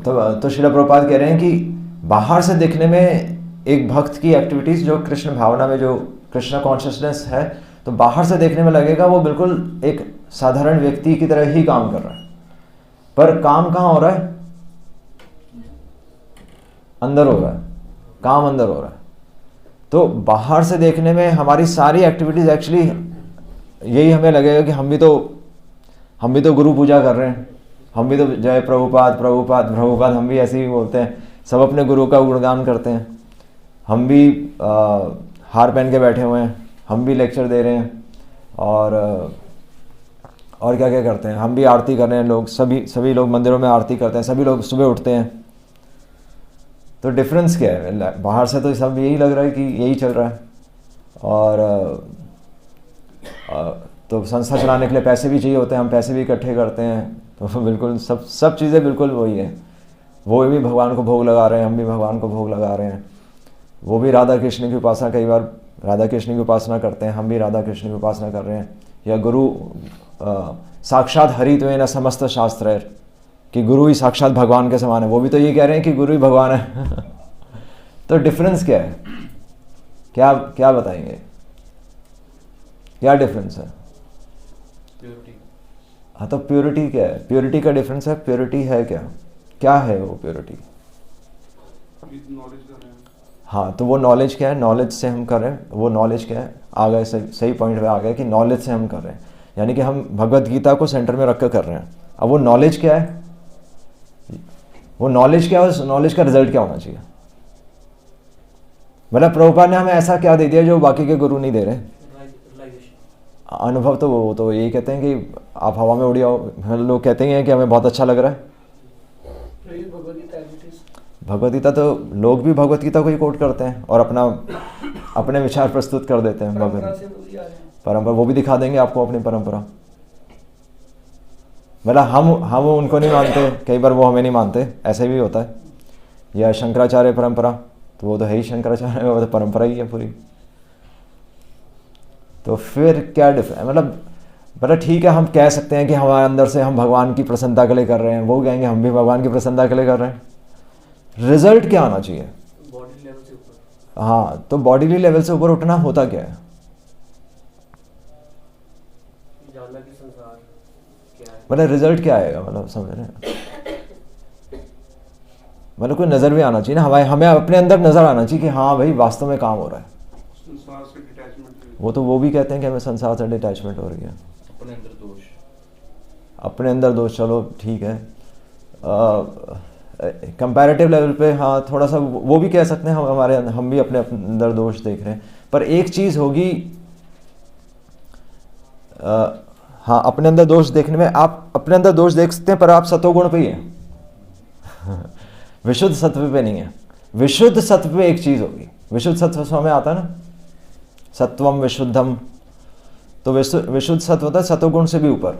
तो श्रील प्रभुपाद कह रहे हैं कि बाहर से देखने में एक भक्त की एक्टिविटीज जो कृष्ण भावना में जो कृष्ण कॉन्शियसनेस है, तो बाहर से देखने में लगेगा वो बिल्कुल एक साधारण व्यक्ति की तरह ही काम कर रहा है, पर काम कहाँ हो रहा है? अंदर हो रहा है, काम अंदर हो रहा है। तो बाहर से देखने में हमारी सारी एक्टिविटीज एक्चुअली यही हमें लगेगा कि हम भी तो गुरु पूजा कर रहे हैं, हम भी तो जय प्रभुपाद प्रभुपाद प्रभुपाद, हम भी ऐसे ही बोलते हैं, सब अपने गुरु का गुणगान करते हैं, हम भी हार पहन के बैठे हुए हैं, हम भी लेक्चर दे रहे हैं, और क्या क्या करते हैं, हम भी आरती कर रहे हैं, लोग सभी लोग मंदिरों में आरती करते हैं, सभी लोग सुबह उठते हैं। तो डिफरेंस क्या है? बाहर से तो सब यही लग रहा है कि यही चल रहा है, और तो संस्था चलाने के लिए पैसे भी चाहिए होते हैं, हम पैसे भी इकट्ठे करते हैं, तो बिल्कुल सब चीज़ें बिल्कुल वही है। वो भी भगवान को भोग लगा रहे हैं, हम भी भगवान को भोग लगा रहे हैं, वो भी राधा कृष्ण की उपासना, कई बार राधा कृष्ण की उपासना करते हैं, हम भी राधा कृष्ण की उपासना कर रहे हैं। या गुरु साक्षात हरित्वेन समस्त शास्त्र, कि गुरु ही साक्षात भगवान के समान है, वो भी तो ये कह रहे हैं कि गुरु ही भगवान है। तो डिफरेंस क्या है? क्या बताएंगे, क्या डिफरेंस है? प्योरिटी। हाँ, तो प्योरिटी क्या है? प्योरिटी का डिफरेंस है, प्योरिटी है क्या है वो प्योरिटी? नॉलेज कर रहे हैं। हाँ, तो वो नॉलेज क्या है? नॉलेज से हम कर रहे हैं, वो नॉलेज क्या है? आ गए, सही पॉइंट पे आ गए कि नॉलेज से हम कर रहे हैं, यानी कि हम भगवत गीता को सेंटर में रख कर रहे हैं। अब वो नॉलेज क्या है? वो नॉलेज क्या है? उस नॉलेज का रिजल्ट क्या होना चाहिए? मतलब प्रभुपाद ने हमें ऐसा क्या दे दिया जो बाकी के गुरु नहीं दे रहे? अनुभव। तो वो तो यही कहते हैं कि आप हवा में उड़ी आओ, लोग कहते हैं कि हमें बहुत अच्छा लग रहा है। भगवत गीता तो लोग भी भगवत गीता को ही कोट करते हैं और अपने विचार प्रस्तुत कर देते हैं। परंपरा वो भी दिखा देंगे आपको, अपनी परंपरा। मतलब हम उनको नहीं मानते, कई बार वो हमें नहीं मानते, ऐसे भी होता है। या शंकराचार्य परंपरा, तो वो तो है ही शंकराचार्य, वो तो परंपरा ही है पूरी। तो फिर क्या डिफरेंस? मतलब ठीक है, हम कह सकते हैं कि हमारे अंदर से हम भगवान की प्रसन्नता के लिए कर रहे हैं, वो कहेंगे हम भी भगवान की प्रसन्नता के लिए कर रहे हैं। रिजल्ट क्या आना चाहिए? बॉडी लेवल से ऊपर। हाँ, तो बॉडीली लेवल से ऊपर उठना होता क्या है? जानना कि संसार क्या है। मतलब रिजल्ट क्या आएगा? मतलब समझ रहे हैं? मतलब कोई नज़र भी आना चाहिए ना, हमें अपने अंदर नज़र आना चाहिए कि हाँ भाई वास्तव में काम हो रहा है। संसार से डिटैचमेंट। वो भी कहते हैं कि हमें संसार से डिटैचमेंट हो रही है। अपने अंदर दोष, चलो ठीक है। कंपैरेटिव लेवल पे हाँ थोड़ा सा वो भी कह सकते हैं, हम भी अपने अंदर दोष देख रहे हैं। पर एक चीज़ होगी, हाँ, अपने अंदर दोष देखने में आप अपने अंदर दोष देख सकते हैं, पर आप सतोगुण पे ही हैं। विशुद्ध सत्व पे नहीं है। विशुद्ध सत्व पे एक चीज़ होगी, विशुद्ध सत्व में आता है ना, सत्वम विशुद्धम। तो विशुद्ध सत्व होता है सतोगुण से भी ऊपर।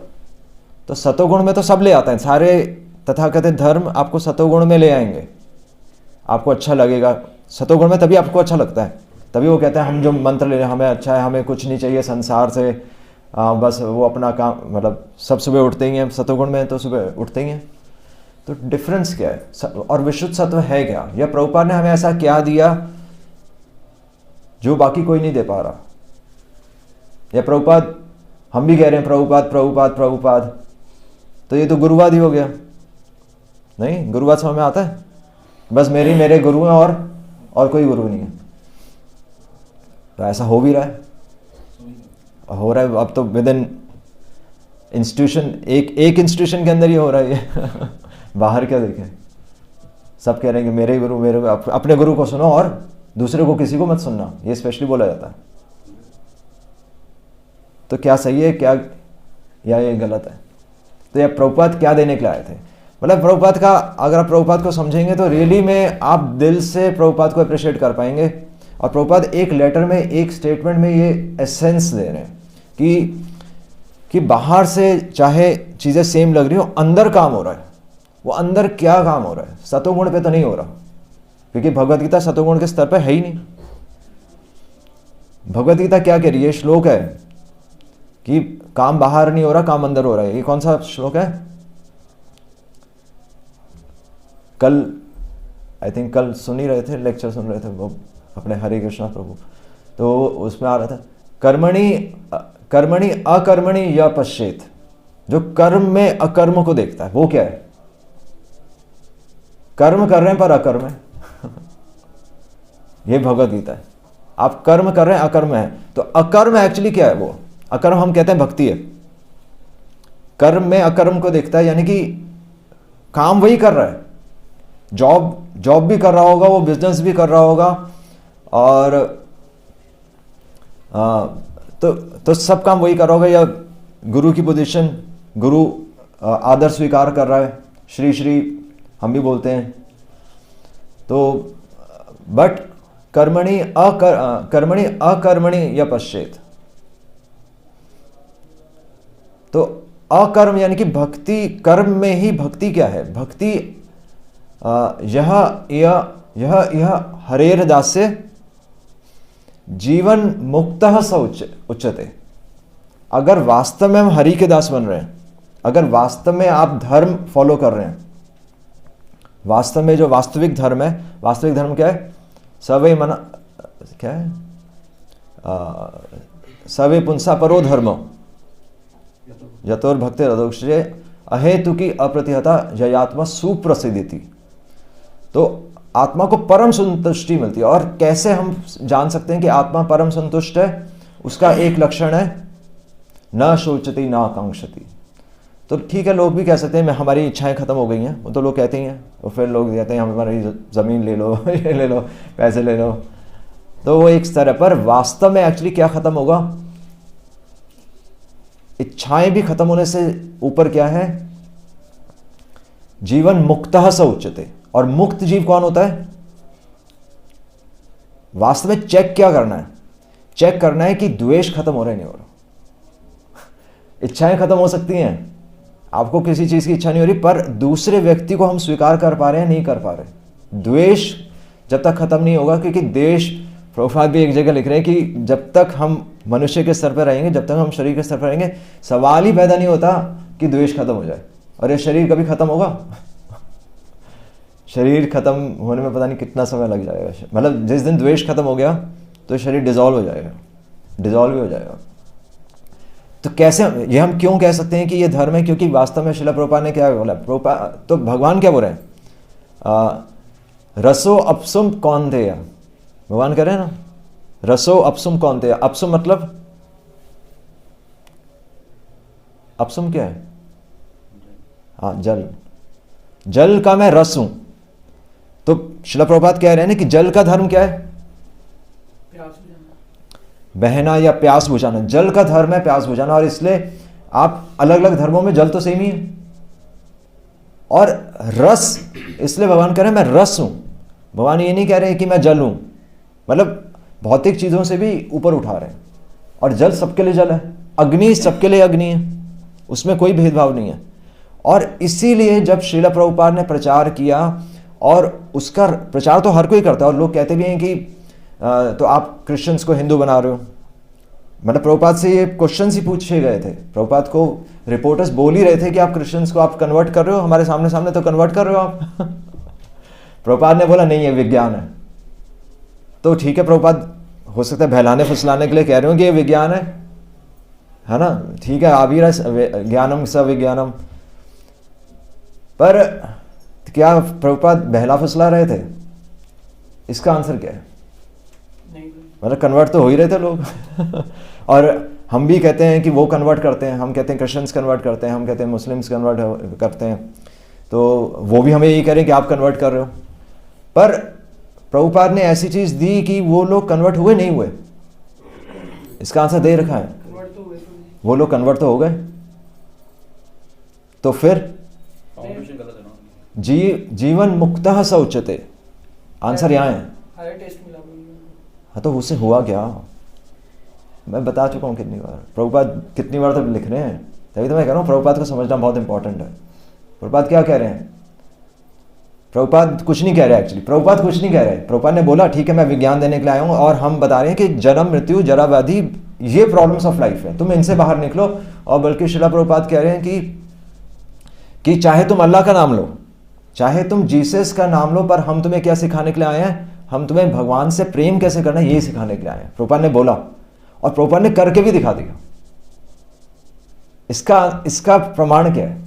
तो सतोगुण में तो सब ले आते हैं, सारे तथाकथित धर्म आपको सतोगुण में ले आएंगे, आपको अच्छा लगेगा सतोगुण में, तभी आपको अच्छा लगता है। तभी वो कहते हैं हम जो मंत्र ले रहे हैं हमें अच्छा है, हमें कुछ नहीं चाहिए संसार से, बस वो अपना काम, मतलब सब सुबह उठते ही हैं सतोगुण में, तो सुबह उठते ही हैं। तो डिफरेंस क्या है? और विशुद्ध सत्व है क्या? या प्रभुपाद ने हमें ऐसा क्या दिया जो बाकी कोई नहीं दे पा रहा? या प्रभुपाद, हम भी कह रहे हैं प्रभुपाद प्रभुपाद प्रभुपाद, तो ये तो गुरुवाद ही हो गया। नहीं, गुरुवाद समझ में आता है? बस मेरे गुरु हैं और कोई गुरु नहीं है। तो ऐसा हो भी रहा है, हो रहा है अब तो विद इन इंस्टीट्यूशन, एक इंस्टीट्यूशन के अंदर ही हो रहा है ये। बाहर क्या देखें, सब कह रहे हैं कि मेरे गुरु, अपने गुरु को सुनो और दूसरे को किसी को मत सुनना, ये स्पेशली बोला जाता है। तो क्या सही है क्या, या ये गलत है? तो ये प्रभुपाद क्या देने के लिए आए थे? मतलब प्रभुपाद का, अगर आप प्रभुपाद को समझेंगे तो रियली में आप दिल से प्रभुपाद को अप्रिशिएट कर पाएंगे। और प्रभुपाद एक लेटर में, एक स्टेटमेंट में ये एसेंस दे रहे हैं कि बाहर से चाहे चीज़ें सेम लग रही हो, अंदर काम हो रहा है। वो अंदर क्या काम हो रहा है? सतोगुण पे तो नहीं हो रहा, क्योंकि भगवत गीता सतोगुण के स्तर पे है ही नहीं। भगवत गीता क्या कह रही है? श्लोक है कि काम बाहर नहीं हो रहा, काम अंदर हो रहा है। ये कौन सा श्लोक है? कल आई थिंक कल सुन ही रहे थे, लेक्चर सुन रहे थे वो अपने हरे कृष्णा प्रभु, तो उसमें आ रहा था कर्मणि अकर्मणि या पश्चेत, जो कर्म में अकर्म को देखता है वो क्या है? कर्म कर रहे हैं पर अकर्म है। ये भगवत गीता है। आप कर्म कर रहे हैं अकर्म है, तो अकर्म एक्चुअली क्या है? वो अकर्म हम कहते हैं भक्ति है। कर्म में अकर्म को देखता है, यानी कि काम वही कर रहा है, जॉब भी कर रहा होगा, वो बिजनेस भी कर रहा होगा, और तो सब काम वही कर रहा होगा, या गुरु की पोजीशन, गुरु आदर स्वीकार कर रहा है, श्री श्री हम भी बोलते हैं। तो बट कर्मणि अकर्मणि या पश्चेत, तो अकर्म यानी कि भक्ति, कर्म में ही भक्ति क्या है? भक्ति यह हरेर दास्य जीवन मुक्तः स उच्यते। अगर वास्तव में हम हरि के दास बन रहे हैं, अगर वास्तव में आप धर्म फॉलो कर रहे हैं, वास्तव में जो वास्तविक धर्म है, वास्तविक धर्म क्या है? सवे मना क्या है? सवे पुंसा परो धर्म यतोर भक्ति रदोक्षे अहेतु की अप्रतिहता जयात्मा सुप्रसिद्धि। तो आत्मा को परम संतुष्टि मिलती है। और कैसे हम जान सकते हैं कि आत्मा परम संतुष्ट है? उसका एक लक्षण है न शोचती न आकांक्षति। तो ठीक है, लोग भी कह सकते हैं मैं हमारी इच्छाएं खत्म हो गई हैं, वो तो लोग कहते ही हैं, और फिर लोग कहते हैं हमारी ज़मीन ले लो, ये ले लो, पैसे ले लो। तो वो एक स्तर है, पर वास्तव में एक्चुअली क्या खत्म होगा? इच्छाएं भी खत्म होने से ऊपर क्या है? जीवन मुक्तः स उच्यते। और मुक्त जीव कौन होता है? वास्तव में चेक क्या करना है? चेक करना है कि द्वेष खत्म हो रहा है नहीं हो रहा। इच्छाएं खत्म हो सकती हैं, आपको किसी चीज की इच्छा नहीं हो रही, पर दूसरे व्यक्ति को हम स्वीकार कर पा रहे हैं, नहीं कर पा रहे। द्वेष जब तक खत्म नहीं होगा, क्योंकि देश, प्रभुपाद भी एक जगह लिख रहे हैं कि जब तक हम मनुष्य के स्तर पर रहेंगे, जब तक हम शरीर के स्तर पर रहेंगे, सवाल ही पैदा नहीं होता कि द्वेष खत्म हो जाए। और ये शरीर कभी खत्म होगा? शरीर खत्म होने में पता नहीं कितना समय लग जाएगा। मतलब जिस दिन द्वेष खत्म हो गया तो शरीर डिजॉल्व हो जाएगा, डिजॉल्व ही हो जाएगा। तो कैसे ये हम क्यों कह सकते हैं कि ये धर्म है? क्योंकि वास्तव में श्रील प्रभुपाद ने क्या बोला? तो भगवान क्या बोल रहे हैं? रसो अपसुम कौन्तेय, भगवान कह रहे हैं ना, रसो अपसुम कौन्तेय। अपसुम मतलब, अपसुम क्या है? हाँ, जल। जल का मैं रस हूं। तो श्रील प्रभुपाद कह रहे हैं ना कि जल का धर्म क्या है? बहना या प्यास बुझाना। जल का धर्म है प्यास बुझाना। और इसलिए आप अलग अलग धर्मों में जल तो सेम ही है। और रस, इसलिए भगवान कह रहे हैं मैं रस हूं। भगवान ये नहीं कह रहे कि मैं जल हूं, मतलब भौतिक चीजों से भी ऊपर उठा रहे हैं। और जल सबके लिए जल है, अग्नि सबके लिए अग्नि है, उसमें कोई भेदभाव नहीं है। और इसीलिए जब श्रील प्रभुपाद ने प्रचार किया, और उसका प्रचार तो हर कोई करता है, और लोग कहते भी हैं कि तो आप क्रिश्चियंस को हिंदू बना रहे हो। मतलब प्रभुपाद से ये क्वेश्चंस ही पूछे गए थे। प्रभुपाद को रिपोर्टर्स बोल ही रहे थे कि आप क्रिश्चियंस को आप कन्वर्ट कर रहे हो, हमारे सामने सामने तो कन्वर्ट कर रहे हो आप। प्रभुपाद ने बोला नहीं, ये विज्ञान है। तो ठीक है, प्रभुपाद हो सकता है बहलाने फुसलाने के लिए कह रहे हो कि ये विज्ञान है ना, ठीक है, आ भी रहा ज्ञानम स विज्ञानम। पर क्या प्रभुपाद बहला फुसला रहे थे? इसका आंसर क्या है? मतलब कन्वर्ट तो हो ही रहे थे लोग। और हम भी कहते हैं कि वो कन्वर्ट करते हैं, हम कहते हैं क्रिश्चियंस कन्वर्ट करते हैं, हम कहते हैं मुस्लिम्स कन्वर्ट करते हैं, तो वो भी हमें यही कह रहे हैं कि आप कन्वर्ट कर रहे हो। पर प्रभुपाद ने ऐसी चीज दी कि वो लोग कन्वर्ट हुए नहीं हुए, इसका आंसर दे रखा है। वो लोग कन्वर्ट तो हो गए, तो फिर जीवन मुक्तः स उच्यते, आंसर यहाँ है। हाँ, तो उससे हुआ क्या? मैं बता चुका हूँ कितनी बार, प्रभुपाद कितनी बार तो लिख रहे हैं। तभी तो मैं कह रहा हूँ प्रभुपाद को समझना बहुत इंपॉर्टेंट है। प्रभुपाद क्या कह रहे हैं? प्रभुपाद कुछ नहीं कह रहे एक्चुअली, प्रभुपाद कुछ नहीं कह रहे। प्रभुपाद ने बोला ठीक है मैं विज्ञान देने के लिए आया हूँ, और हम बता रहे हैं कि जन्म मृत्यु जरा व्याधि ये प्रॉब्लम्स ऑफ लाइफ है, तुम इनसे बाहर निकलो। और बल्कि श्रील प्रभुपाद कह रहे हैं कि चाहे तुम अल्लाह का नाम लो, चाहे तुम जीसस का नाम लो, पर हम तुम्हें क्या सिखाने के लिए आए हैं? हम तुम्हें भगवान से प्रेम कैसे करना है यही सिखाने के लिए आए हैं। प्रभुपाद ने बोला और प्रभुपाद ने करके भी दिखा दिया। इसका प्रमाण क्या है?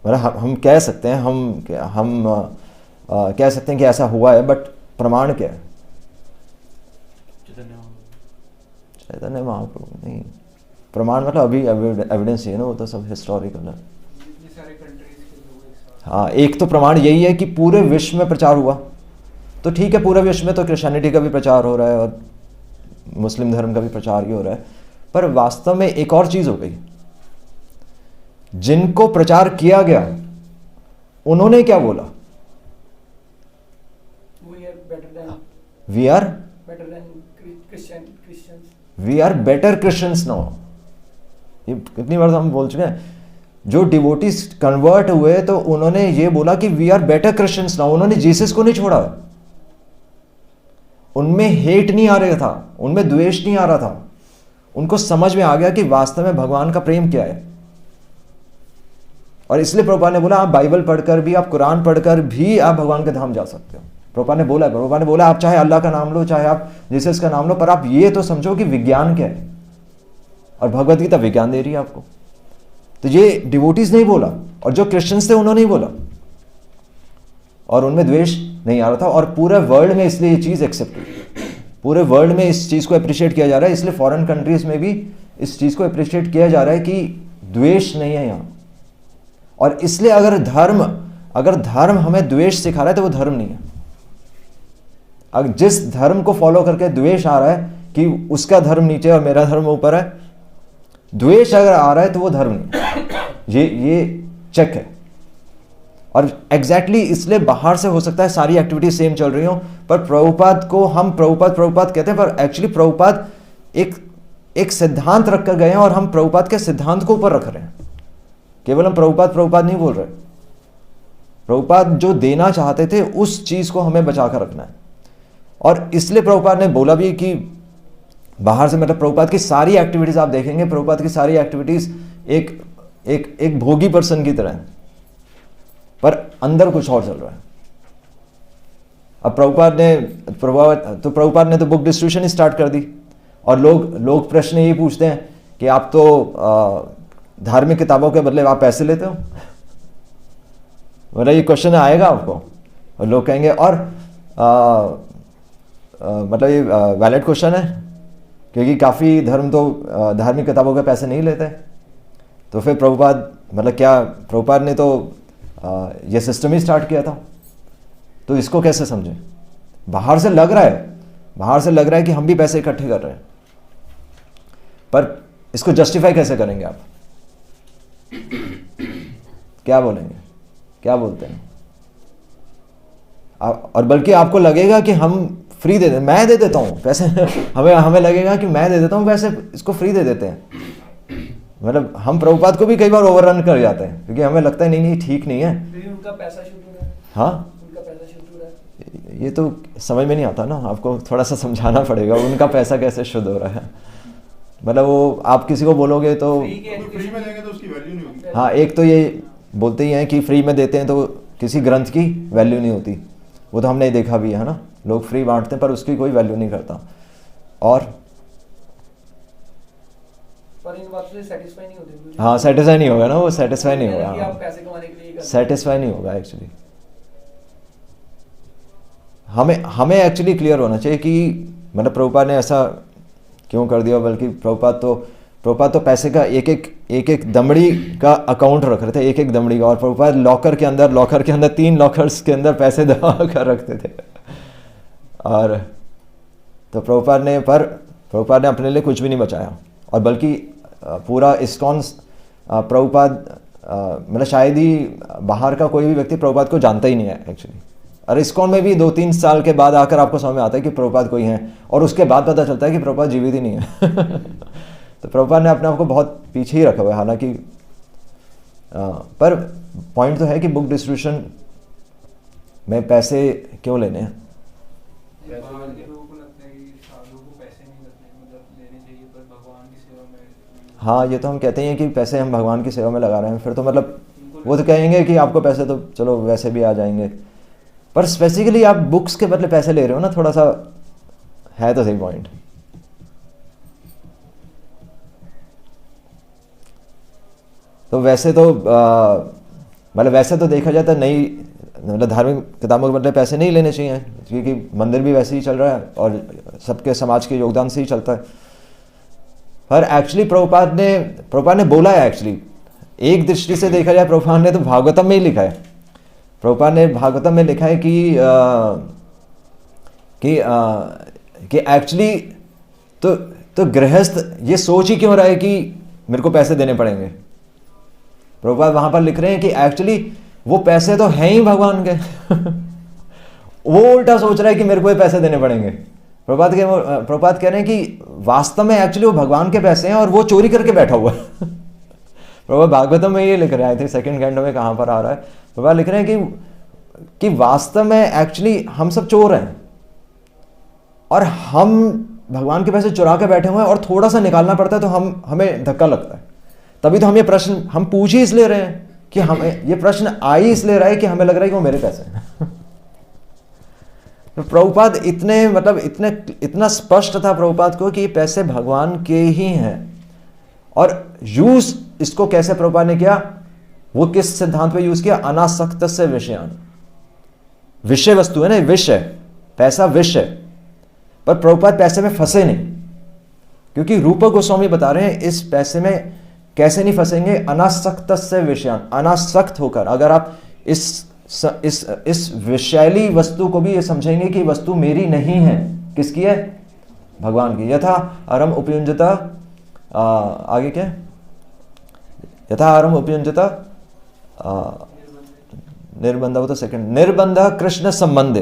मतलब हम कह सकते हैं, हम कह सकते हैं कि ऐसा हुआ है, बट प्रमाण क्या है? चैतन्य महाप्रभु नहीं, प्रमाण मतलब अभी एविडेंस है ना, वो तो सब हिस्टोरिकल है। हाँ, एक तो प्रमाण यही है कि पूरे विश्व में प्रचार हुआ, तो ठीक है, पूरे विश्व में तो क्रिश्चियनिटी का भी प्रचार हो रहा है और मुस्लिम धर्म का भी प्रचार ही हो रहा है, पर वास्तव में एक और चीज हो गई। जिनको प्रचार किया गया उन्होंने क्या बोला? We are better Christians now. ये कितनी बार हम बोल चुके हैं। जो डिवोटीज कन्वर्ट हुए तो उन्होंने ये बोला कि we are better Christians now. उन्होंने जीसस को नहीं छोड़ा। उनमें हेट नहीं आ रहा था, उनमें द्वेष नहीं आ रहा था। उनको समझ में आ गया कि वास्तव में भगवान का प्रेम क्या है। और इसलिए प्रभुपाद ने बोला आप बाइबल पढ़कर भी, आप कुरान पढ़कर भी आप भगवान के धाम जा सकते हो। प्रभुपाद ने बोला आप चाहे अल्लाह का नाम लो, चाहे आप जीसस का नाम लो, पर आप ये तो समझो कि विज्ञान क्या है। और भगवद गीता विज्ञान दे रही है आपको। तो ये डिवोटीज नहीं बोला, और जो क्रिश्चियंस थे उन्होंने ही बोला, और उनमें द्वेष नहीं आ रहा था। और पूरे वर्ल्ड में इसलिए ये चीज एक्सेप्ट हुई, पूरे वर्ल्ड में इस चीज को अप्रिशिएट किया जा रहा है। इसलिए फॉरेन कंट्रीज में भी इस चीज को अप्रिशिएट किया जा रहा है कि द्वेष नहीं है यहाँ। और इसलिए अगर धर्म हमें द्वेष सिखा रहा है तो वो धर्म नहीं है। अगर जिस धर्म को फॉलो करके द्वेष आ रहा है कि उसका धर्म नीचे और मेरा धर्म ऊपर है, द्वेष अगर आ रहा है तो वो धर्म नहीं। ये चेक है। और एग्जैक्टली इसलिए बाहर से हो सकता है सारी एक्टिविटी सेम चल रही हो, पर प्रभुपाद को हम प्रभुपाद कहते हैं, पर एक्चुअली प्रभुपाद एक सिद्धांत रख कर गए हैं और हम प्रभुपाद के सिद्धांत को ऊपर रख रहे हैं। केवल हम प्रभुपाद नहीं बोल रहे। प्रभुपाद जो देना चाहते थे उस चीज को हमें बचा कर रखना है। और इसलिए प्रभुपाद ने बोला भी कि बाहर से, मतलब प्रभुपाद की सारी एक्टिविटीज आप देखेंगे, प्रभुपाद की सारी एक्टिविटीज एक भोगी पर्सन की तरह है, पर अंदर कुछ और चल रहा है। अब प्रभुपाद ने तो बुक डिस्ट्रीब्यूशन ही स्टार्ट कर दी। और लोग प्रश्न ये पूछते हैं कि आप तो धार्मिक किताबों के बदले आप पैसे लेते हो। मतलब ये क्वेश्चन आएगा आपको, और लोग कहेंगे, और मतलब ये वैलिड क्वेश्चन है, क्योंकि काफ़ी धर्म तो धार्मिक किताबों के पैसे नहीं लेते। तो फिर प्रभुपाद ने तो ये सिस्टम ही स्टार्ट किया था, तो इसको कैसे समझें? बाहर से लग रहा है कि हम भी पैसे इकट्ठे कर रहे हैं, पर इसको जस्टिफाई कैसे करेंगे आप? क्या बोलेंगे, क्या बोलते हैं आप? और बल्कि आपको लगेगा कि हम फ्री दे दें, मैं दे देता हूँ पैसे। हमें लगेगा कि मैं दे देता हूँ पैसे, इसको फ्री दे देते हैं। मतलब हम प्रभुपाद को भी कई बार ओवररन कर जाते हैं, क्योंकि हमें लगता है नहीं ठीक नहीं है। उनका पैसा शुद्ध हो रहा है। हाँ, उनका पैसा शुद्ध हो रहा है। ये तो समझ में नहीं आता ना, आपको थोड़ा सा समझाना पड़ेगा उनका पैसा कैसे शुद्ध हो रहा है। मतलब वो आप किसी को बोलोगे तो फ्री में देंगे तो उसकी वैल्यू नहीं होगी। हाँ, एक तो ये बोलते ही हैं कि फ्री में देते हैं तो किसी ग्रंथ की वैल्यू नहीं होती। वो तो हमने देखा भी है ना, लोग फ्री बांटते हैं पर उसकी कोई वैल्यू नहीं करता। और पर इन बातों से सेटिस्फाई नहीं होते। हाँ, सेटिस्फाई नहीं होगा ना, वो सेटिस्फाई नहीं होगा। आप पैसे कमाने के लिए सेटिस्फाई नहीं होगा एक्चुअली। हमें एक्चुअली क्लियर होना चाहिए कि मतलब प्रभुपाद ने ऐसा क्यों कर दिया। बल्कि प्रभुपाद तो पैसे का एक दमड़ी का अकाउंट रख रहे थे, एक दमड़ी का। और प्रभुपाद लॉकर के अंदर 3 लॉकर्स के अंदर पैसे दबा कर रखते थे। और तो प्रभुपाद ने अपने लिए कुछ भी नहीं बचाया। और बल्कि पूरा इस्कॉन प्रभुपाद मतलब शायद ही बाहर का कोई भी व्यक्ति प्रभुपाद को जानता ही नहीं है एक्चुअली। और इस्कॉन में भी 2-3 साल के बाद आकर आपको समझ में आता है कि प्रभुपाद कोई हैं, और उसके बाद पता चलता है कि प्रभुपाद जीवित ही नहीं है। तो प्रभुपाद ने अपने आप को बहुत पीछे ही रखा हुआ है। हालांकि पर पॉइंट तो है कि बुक डिस्ट्रीब्यूशन में पैसे क्यों लेने हैं? लोगों को लगता है कि साधुओं को पैसे नहीं लगते, मतलब लेने चाहिए, पर भगवान की सेवा में। हाँ ये तो हम कहते हैं कि पैसे हम भगवान की सेवा में लगा रहे हैं, फिर तो मतलब वो तो कहेंगे कि आपको पैसे तो चलो वैसे भी आ जाएंगे, पर स्पेसिफिकली आप बुक्स के बदले पैसे ले रहे हो ना, थोड़ा सा है तो सही पॉइंट। तो वैसे तो मतलब वैसे तो देखा जाए तो नई मतलब धार्मिक किताबों के बदले पैसे नहीं लेने चाहिए, क्योंकि मंदिर भी वैसे ही चल रहा है और सबके समाज के योगदान से ही चलता है। पर एक्चुअली प्रभुपाद ने बोला है, एक्चुअली एक दृष्टि से देखा जाए प्रभुपाद ने तो भागवतम में ही लिखा है। प्रभुपाद ने भागवतम में लिखा है कि एक्चुअली तो गृहस्थ ये सोच ही क्यों रहा है कि मेरे को पैसे देने पड़ेंगे। प्रभुपाद वहां पर लिख रहे हैं कि एक्चुअली वो पैसे तो हैं ही भगवान के वो उल्टा सोच रहा है कि मेरे को ये पैसे देने पड़ेंगे। प्रभुपाद कह रहे हैं कि वास्तव में एक्चुअली वो भगवान के पैसे हैं और वो चोरी करके बैठा हुआ है प्रभुपाद भागवतम में ये लिख रहे थे, सेकंड कैंटो में कहां पर आ रहा है, प्रभुपाद लिख रहे हैं कि वास्तव में एक्चुअली हम सब चोर हैं और हम भगवान के पैसे चुरा के बैठे हुए हैं, और थोड़ा सा निकालना पड़ता है तो हमें धक्का लगता है। तभी तो हम ये प्रश्न हम पूछ ही इसलिए रहे हैं कि हमें ये प्रश्न आ ही इसलिए रहा है कि हमें लग रहा है कि वो मेरे पैसे हैं तो प्रभुपाद इतना स्पष्ट था प्रभुपाद को कि ये पैसे भगवान के ही हैं। और यूज इसको कैसे प्रभुपाद ने किया, वो किस सिद्धांत पे यूज किया, अनासक्त से विषयान, विषय वस्तु है ना, विषय पैसा विषय, पर प्रभुपाद पैसे में फंसे नहीं, क्योंकि रूप गोस्वामी बता रहे हैं इस पैसे में कैसे नहीं फंसेंगे। अनासक्त से विषयान, अनासक्त होकर अगर आप इस विषैली वस्तु को भी ये समझेंगे कि वस्तु मेरी नहीं है, किसकी है, भगवान की। यथा अरम उपयुंजता, आगे क्या, यथा अरम उपयुंजता निर्बंध, वो तो सेकंड, निर्बंध कृष्ण संबंधे,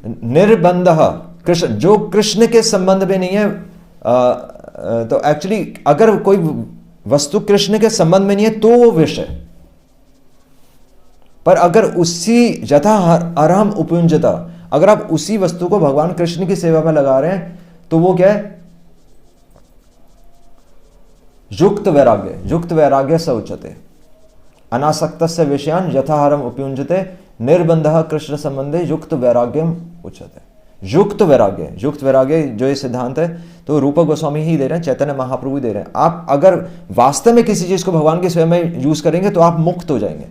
निर्बंध कृष्ण, जो कृष्ण के संबंध में नहीं है। तो एक्चुअली अगर कोई वस्तु कृष्ण के संबंध में नहीं है तो वो विषय, पर अगर उसी यथा अरहम उपयुंजता, अगर आप उसी वस्तु को भगवान कृष्ण की सेवा में लगा रहे हैं तो वो क्या है, युक्त वैराग्य, युक्त वैराग्य स उच्यते, अनासक्त से विषयान यथा हरम उपयुंजते, निर्बंध कृष्ण संबंधे युक्त वैराग्यम उच्यते। युक्त वैराग्य जो ये सिद्धांत है तो रूप गोस्वामी ही दे रहे हैं, चैतन्य महाप्रभु ही दे रहे हैं। आप अगर वास्तव में किसी चीज को भगवान की सेवा में यूज करेंगे तो आप मुक्त हो जाएंगे।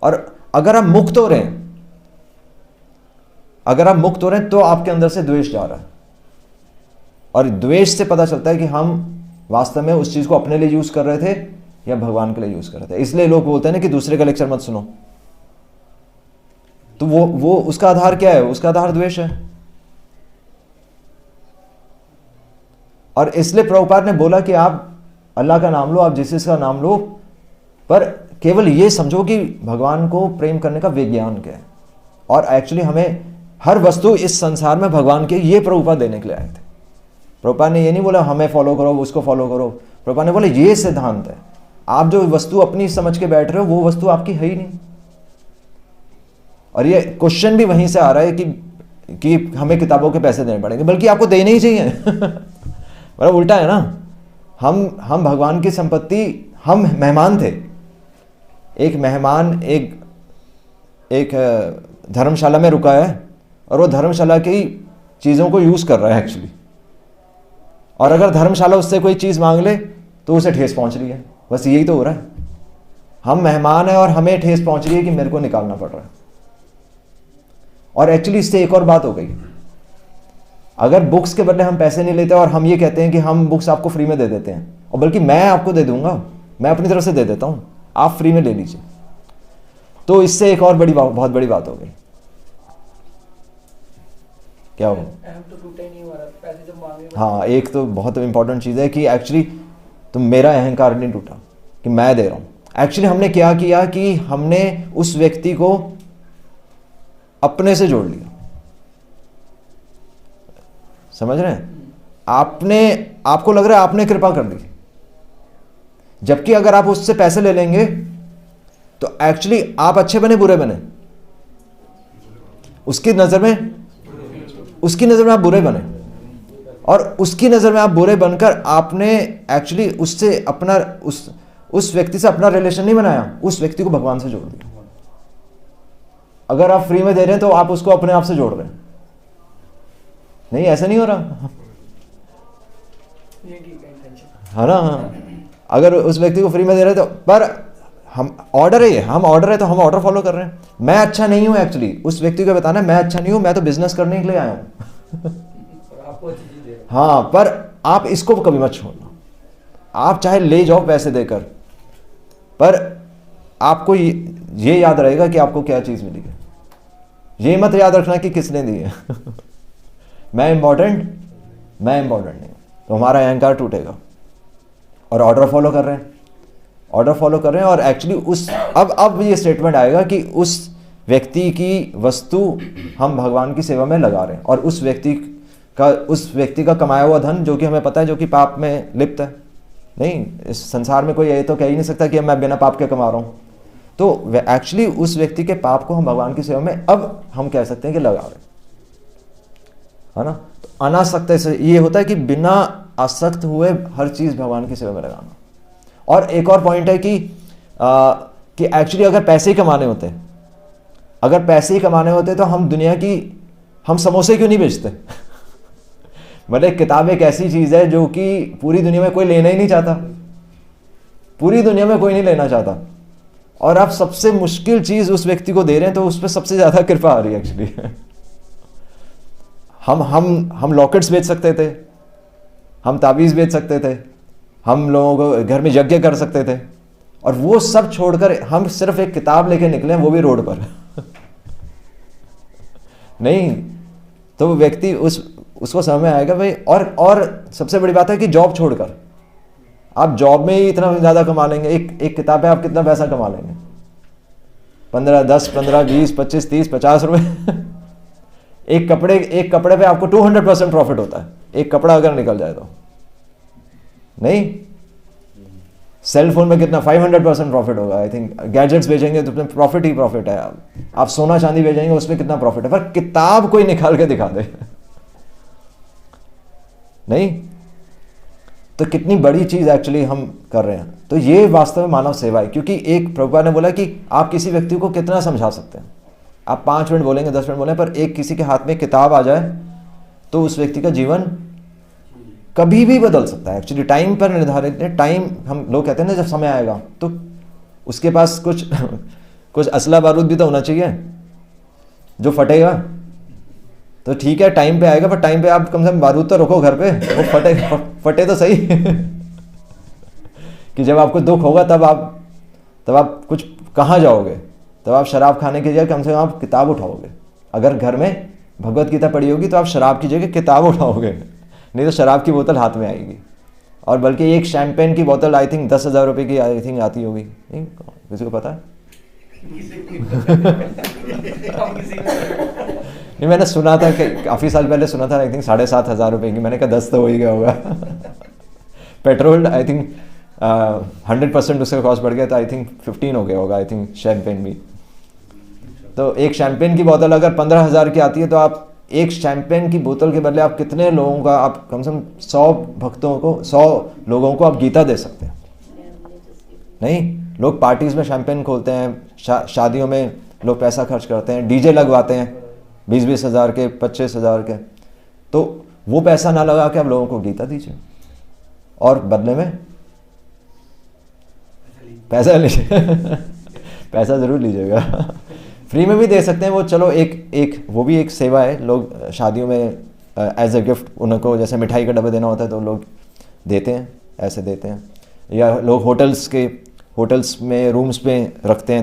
और अगर आप मुक्त हो रहे हैं, तो आपके अंदर से द्वेष जा रहा है, और द्वेष से पता चलता है कि हम वास्तव में उस चीज को अपने लिए यूज कर रहे थे या भगवान के लिए यूज कर रहे थे। इसलिए लोग बोलते हैं ना कि दूसरे का लेक्चर मत सुनो, तो वो उसका आधार क्या है, उसका आधार द्वेष है। और इसलिए प्रभुपाद ने बोला कि आप अल्लाह का नाम लो, आप जीसस का नाम लो, पर केवल ये समझो कि भगवान को प्रेम करने का विज्ञान क्या है। और एक्चुअली हमें हर वस्तु इस संसार में भगवान के, ये प्रभुपाद देने के लिए आए थे। प्रभुपाद ने ये नहीं बोला हमें फॉलो करो, उसको फॉलो करो। प्रभुपाद ने बोला ये सिद्धांत है, आप जो वस्तु अपनी समझ के बैठ रहे हो वो वस्तु आपकी है ही नहीं। और ये क्वेश्चन भी वहीं से आ रहा है कि हमें किताबों के पैसे देने पड़ेंगे, बल्कि आपको देने ही चाहिए मतलब उल्टा है ना, हम भगवान की संपत्ति, हम मेहमान थे। एक मेहमान एक धर्मशाला में रुका है और वो धर्मशाला की चीज़ों को यूज़ कर रहा है एक्चुअली, और अगर धर्मशाला उससे कोई चीज़ मांग ले तो उसे ठेस पहुंच रही है। बस यही तो हो रहा है, हम मेहमान हैं और हमें ठेस पहुंच रही है कि मेरे को निकालना पड़ रहा है। और एक्चुअली इससे एक और बात हो गई, अगर बुक्स के बदले हम पैसे नहीं लेते और हम ये कहते हैं कि हम बुक्स आपको फ्री में दे देते हैं, और बल्कि मैं आपको दे दूंगा, मैं अपनी तरफ से दे देता हूं, आप फ्री में ले लीजिए, तो इससे एक और बहुत बड़ी बात हो गई। क्या हो, तो टूटे नहीं हो रहा, पैसे जब मांगे। हाँ, एक तो बहुत इंपॉर्टेंट चीज़ है कि एक्चुअली तो मेरा अहंकार नहीं टूटा कि मैं दे रहा हूं। एक्चुअली हमने क्या किया कि हमने उस व्यक्ति को अपने से जोड़ लिया। समझ रहे हैं, आपको लग रहा है आपने कृपा कर दी, जबकि अगर आप उससे पैसे ले लेंगे तो एक्चुअली आप अच्छे बने बुरे बने, उसकी नजर में आप बुरे बने। और उसकी नज़र में आप बुरे बनकर आपने एक्चुअली उससे अपना उस व्यक्ति से अपना रिलेशन नहीं बनाया, उस व्यक्ति को भगवान से जोड़ दिया। अगर आप फ्री में दे रहे हैं तो आप उसको अपने आप से जोड़ रहे हैं। नहीं, ऐसा नहीं हो रहा, ये ठीक है इंटेंशन। है ना? हाँ, अगर उस व्यक्ति को फ्री में दे रहे तो, पर हम ऑर्डर है, हम ऑर्डर है तो हम ऑर्डर फॉलो कर रहे हैं। मैं अच्छा नहीं हूं एक्चुअली, उस व्यक्ति को बताना मैं अच्छा नहीं हूं, मैं तो बिजनेस करने के लिए आया हूं। और आपको अच्छी चीज दे रहे हाँ, पर आप इसको कभी मत छोड़ना। आप चाहे ले जाओ पैसे देकर, पर आपको ये याद रहेगा कि आपको क्या चीज़ मिली है। ये मत याद रखना कि किसने दी है। मैं इम्पोर्टेंट नहीं, तो हमारा अहंकार टूटेगा। और ऑर्डर फॉलो कर रहे हैं और एक्चुअली अब ये स्टेटमेंट आएगा कि उस व्यक्ति की वस्तु हम भगवान की सेवा में लगा रहे हैं, और उस व्यक्ति का कमाया हुआ धन, जो कि हमें पता है जो कि पाप में लिप्त है। नहीं, इस संसार में कोई ये तो कह ही नहीं सकता कि मैं बिना पाप के कमा रहा हूँ। तो एक्चुअली उस व्यक्ति के पाप को हम भगवान की सेवा में अब हम कह सकते हैं कि लगा रहे हैं, है ना? तो अनासक्त से ये होता है कि बिना आसक्त हुए हर चीज़ भगवान की सेवा में लगाना। और एक और पॉइंट है कि एक्चुअली अगर पैसे ही कमाने होते तो हम समोसे क्यों नहीं बेचते? मतलब किताब एक ऐसी चीज़ है जो कि पूरी दुनिया में कोई लेना ही नहीं चाहता, पूरी दुनिया में कोई नहीं लेना चाहता, और आप सबसे मुश्किल चीज़ उस व्यक्ति को दे रहे हैं तो उस पर सबसे ज़्यादा कृपा आ रही है एक्चुअली। हम लॉकेट्स बेच सकते थे, हम ताबीज़ बेच सकते थे, हम लोगों को घर में यज्ञ कर सकते थे, और वो सब छोड़कर हम सिर्फ एक किताब लेके निकले, वो भी रोड पर। नहीं, तो वो व्यक्ति उसको समझ में आएगा भाई। और सबसे बड़ी बात है कि जॉब छोड़कर आप जॉब में ही इतना ज़्यादा कमा लेंगे, एक किताब पे आप कितना पैसा कमा लेंगे? 15, 10, 15, 20, 25, 30, 50 रुपये। एक कपड़े पे आपको 200% प्रॉफिट होता है, एक कपड़ा अगर निकल जाए तो। नहीं, सेल फोन में कितना 500% प्रॉफिट होगा। आई थिंक गैजेट्स बेचेंगे तो उसमें प्रॉफिट ही प्रॉफिट है। आप सोना चांदी बेचेंगे उसमें कितना प्रॉफिट है, पर किताब कोई निकाल के दिखा दे। नहीं, तो कितनी बड़ी चीज एक्चुअली हम कर रहे हैं। तो ये वास्तव में मानव सेवा है, क्योंकि एक प्रभुपाद ने बोला कि आप किसी व्यक्ति को कितना समझा सकते हैं। आप 5 मिनट बोलेंगे, 10 मिनट बोलेंगे, पर एक किसी के हाथ में किताब आ जाए तो उस व्यक्ति का जीवन कभी भी बदल सकता है। एक्चुअली टाइम पर निर्धारित है। टाइम, हम लोग कहते हैं ना, जब समय आएगा तो उसके पास कुछ असला बारूद भी तो होना चाहिए जो फटेगा। तो ठीक है, टाइम पे आएगा, पर टाइम पे आप कम से कम बारूद तो रखो घर पे, वो फटे तो सही। कि जब आपको दुख होगा तब आप कुछ कहाँ जाओगे? तब आप शराब खाने की जगह कम से कम आप किताब उठाओगे। अगर घर में भगवत गीता पढ़ी होगी तो आप शराब की जगह किताब उठाओगे, नहीं तो शराब की बोतल हाथ में आएगी। और बल्कि एक शैम्पेन की बोतल आई थिंक 10,000 रुपये की आई थिंक आती होगी। नहीं, किसी को पता है? नहीं, मैंने सुना था कि काफ़ी साल पहले सुना था, आई थिंक 7,500 रुपये की। मैंने कहा 10 तो हो ही गया होगा। पेट्रोल आई थिंक 100% उसका कॉस्ट बढ़ गया, तो आई थिंक 15 हो गया होगा आई थिंक शैम्पेन भी। तो एक शैम्पेन की बोतल अगर 15,000 की आती है तो आप एक शैम्पेन की बोतल के बदले आप कितने लोगों का, आप कम से कम 100 लोगों को आप गीता दे सकते हैं। नहीं, लोग पार्टीज में शैम्पेन खोलते हैं, शादियों में लोग पैसा खर्च करते हैं, डीजे लगवाते हैं 20-20 हज़ार के, 25 हज़ार के। तो वो पैसा ना लगा के आप लोगों को गीता दीजिए, और बदले में पैसा लीजिए। पैसा ज़रूर लीजिएगा। फ्री में भी दे सकते हैं वो, चलो एक वो भी एक सेवा है। लोग शादियों में एज ए गिफ्ट उनको जैसे मिठाई का डब्बा देना होता है तो लोग देते हैं, ऐसे देते हैं। या लोग होटल्स में रूम्स पे रखते हैं